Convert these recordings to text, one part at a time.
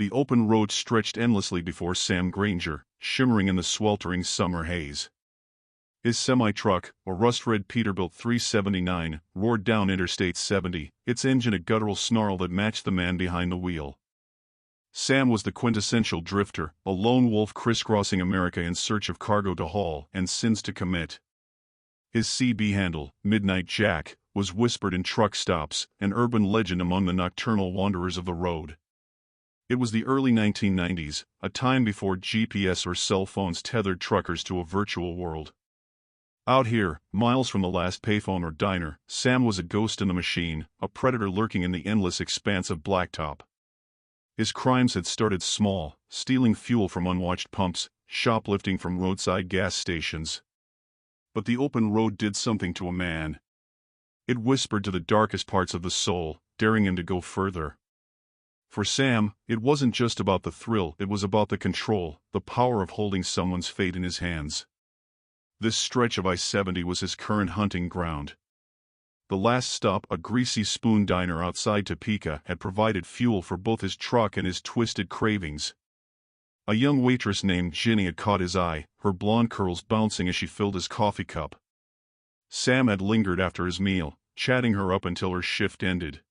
The open road stretched endlessly before Sam Granger, shimmering in the sweltering summer haze. His semi-truck, a rust-red Peterbilt 379, roared down Interstate 70, its engine a guttural snarl that matched the man behind the wheel. Sam was the quintessential drifter, a lone wolf crisscrossing America in search of cargo to haul and sins to commit. His CB handle, Midnight Jack, was whispered in truck stops, an urban legend among the nocturnal wanderers of the road. It was the early 1990s, a time before GPS or cell phones tethered truckers to a virtual world. Out here, miles from the last payphone or diner, Sam was a ghost in the machine, a predator lurking in the endless expanse of blacktop. His crimes had started small, stealing fuel from unwatched pumps, shoplifting from roadside gas stations. But the open road did something to a man. It whispered to the darkest parts of the soul, daring him to go further. For Sam, it wasn't just about the thrill, it was about the control, the power of holding someone's fate in his hands. This stretch of I-70 was his current hunting ground. The last stop, a greasy spoon diner outside Topeka, had provided fuel for both his truck and his twisted cravings. A young waitress named Ginny had caught his eye, her blonde curls bouncing as she filled his coffee cup. Sam had lingered after his meal, chatting her up until her shift ended.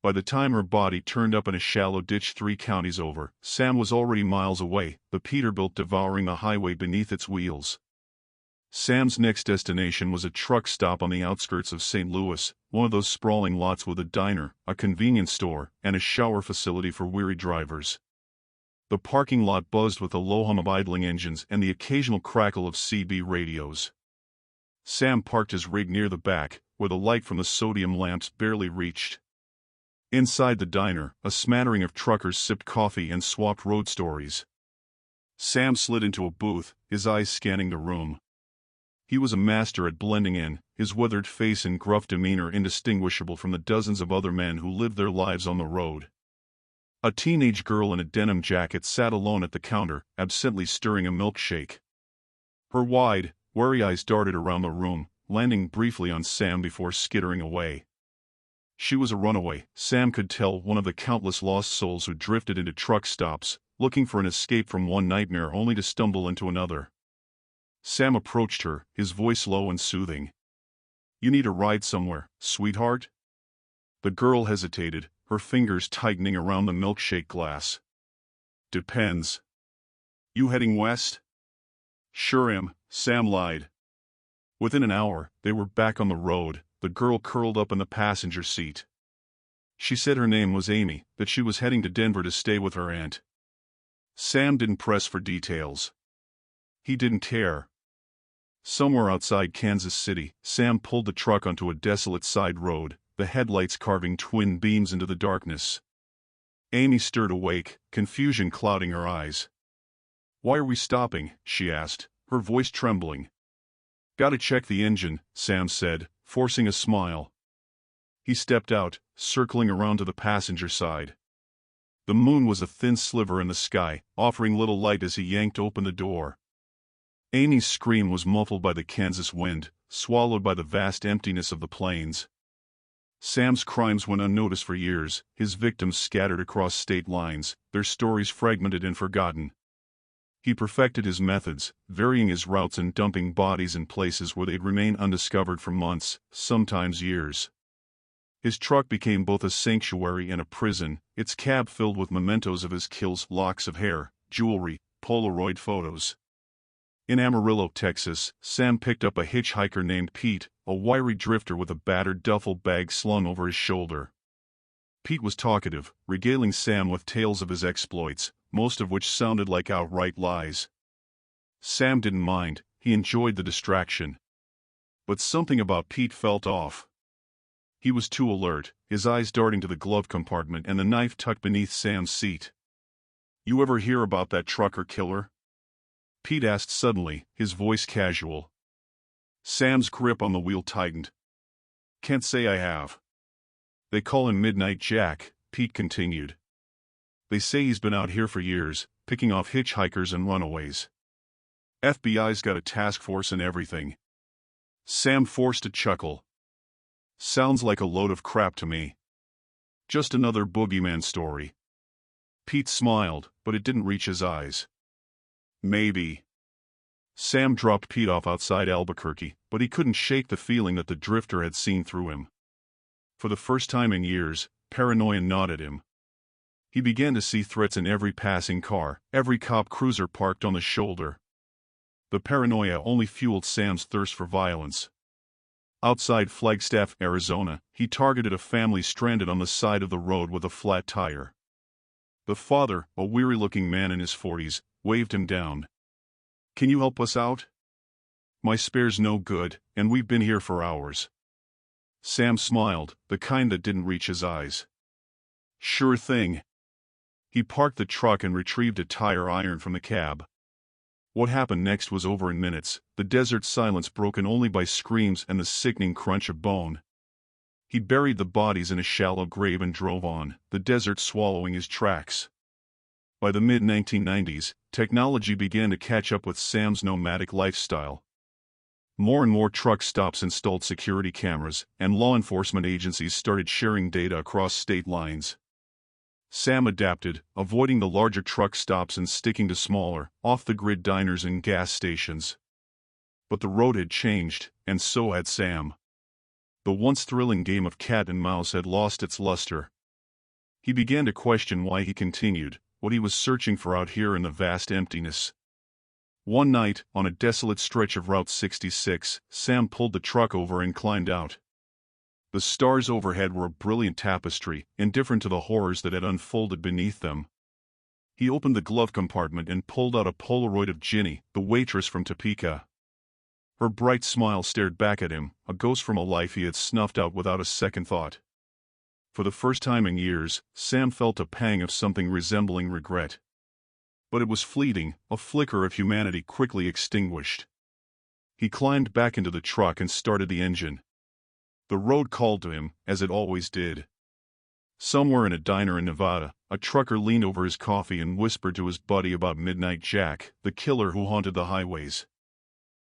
By the time her body turned up in a shallow ditch 3 counties over, Sam was already miles away, the Peterbilt devouring the highway beneath its wheels. Sam's next destination was a truck stop on the outskirts of St. Louis, one of those sprawling lots with a diner, a convenience store, and a shower facility for weary drivers. The parking lot buzzed with the low hum of idling engines and the occasional crackle of CB radios. Sam parked his rig near the back, where the light from the sodium lamps barely reached. Inside the diner, a smattering of truckers sipped coffee and swapped road stories. Sam slid into a booth, his eyes scanning the room. He was a master at blending in, his weathered face and gruff demeanor indistinguishable from the dozens of other men who lived their lives on the road. A teenage girl in a denim jacket sat alone at the counter, absently stirring a milkshake. Her wide, wary eyes darted around the room, landing briefly on Sam before skittering away. She was a runaway, Sam could tell, one of the countless lost souls who drifted into truck stops, looking for an escape from one nightmare only to stumble into another. Sam approached her, his voice low and soothing. "You need a ride somewhere, sweetheart?" The girl hesitated, her fingers tightening around the milkshake glass. "Depends. You heading west?" "Sure am," Sam lied. Within an hour, they were back on the road, the girl curled up in the passenger seat. She said her name was Amy, that she was heading to Denver to stay with her aunt. Sam didn't press for details. He didn't care. Somewhere outside Kansas City, Sam pulled the truck onto a desolate side road, the headlights carving twin beams into the darkness. Amy stirred awake, confusion clouding her eyes. "Why are we stopping?" she asked, her voice trembling. "Gotta check the engine," Sam said, forcing a smile. He stepped out, circling around to the passenger side. The moon was a thin sliver in the sky, offering little light as he yanked open the door. Amy's scream was muffled by the Kansas wind, swallowed by the vast emptiness of the plains. Sam's crimes went unnoticed for years, his victims scattered across state lines, their stories fragmented and forgotten. He perfected his methods, varying his routes and dumping bodies in places where they'd remain undiscovered for months, sometimes years. His truck became both a sanctuary and a prison, its cab filled with mementos of his kills, locks of hair, jewelry, Polaroid photos. In Amarillo, Texas, Sam picked up a hitchhiker named Pete, a wiry drifter with a battered duffel bag slung over his shoulder. Pete was talkative, regaling Sam with tales of his exploits, most of which sounded like outright lies. Sam didn't mind, he enjoyed the distraction. But something about Pete felt off. He was too alert, his eyes darting to the glove compartment and the knife tucked beneath Sam's seat. "You ever hear about that trucker killer?" Pete asked suddenly, his voice casual. Sam's grip on the wheel tightened. "Can't say I have." "They call him Midnight Jack," Pete continued. "They say he's been out here for years, picking off hitchhikers and runaways. FBI's got a task force and everything." Sam forced a chuckle. "Sounds like a load of crap to me. Just another boogeyman story." Pete smiled, but it didn't reach his eyes. Maybe. Sam dropped Pete off outside Albuquerque, but he couldn't shake the feeling that the drifter had seen through him. For the first time in years, paranoia gnawed at him. He began to see threats in every passing car, every cop cruiser parked on the shoulder. The paranoia only fueled Sam's thirst for violence. Outside Flagstaff, Arizona, he targeted a family stranded on the side of the road with a flat tire. The father, a weary-looking man in his 40s, waved him down. "Can you help us out? My spare's no good, and we've been here for hours." Sam smiled, the kind that didn't reach his eyes. "Sure thing." He parked the truck and retrieved a tire iron from the cab. What happened next was over in minutes, the desert silence broken only by screams and the sickening crunch of bone. He buried the bodies in a shallow grave and drove on, the desert swallowing his tracks. By the mid-1990s, technology began to catch up with Sam's nomadic lifestyle. More and more truck stops installed security cameras, and law enforcement agencies started sharing data across state lines. Sam adapted, avoiding the larger truck stops and sticking to smaller, off-the-grid diners and gas stations. But the road had changed, and so had Sam. The once thrilling game of cat and mouse had lost its luster. He began to question why he continued, what he was searching for out here in the vast emptiness. One night, on a desolate stretch of Route 66, Sam pulled the truck over and climbed out. The stars overhead were a brilliant tapestry, indifferent to the horrors that had unfolded beneath them. He opened the glove compartment and pulled out a Polaroid of Ginny, the waitress from Topeka. Her bright smile stared back at him, a ghost from a life he had snuffed out without a second thought. For the first time in years, Sam felt a pang of something resembling regret. But it was fleeting, a flicker of humanity quickly extinguished. He climbed back into the truck and started the engine. The road called to him, as it always did. Somewhere in a diner in Nevada, a trucker leaned over his coffee and whispered to his buddy about Midnight Jack, the killer who haunted the highways.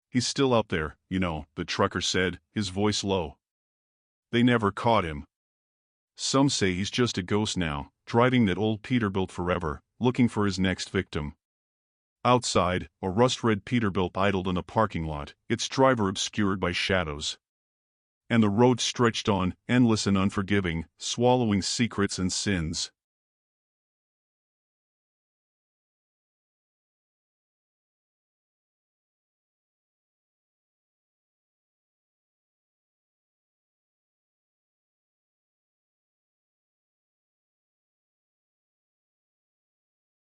"He's still out there, you know," the trucker said, his voice low. "They never caught him. Some say he's just a ghost now, driving that old Peterbilt forever, looking for his next victim." Outside, a rust-red Peterbilt idled in a parking lot, its driver obscured by shadows. And the road stretched on, endless and unforgiving, swallowing secrets and sins.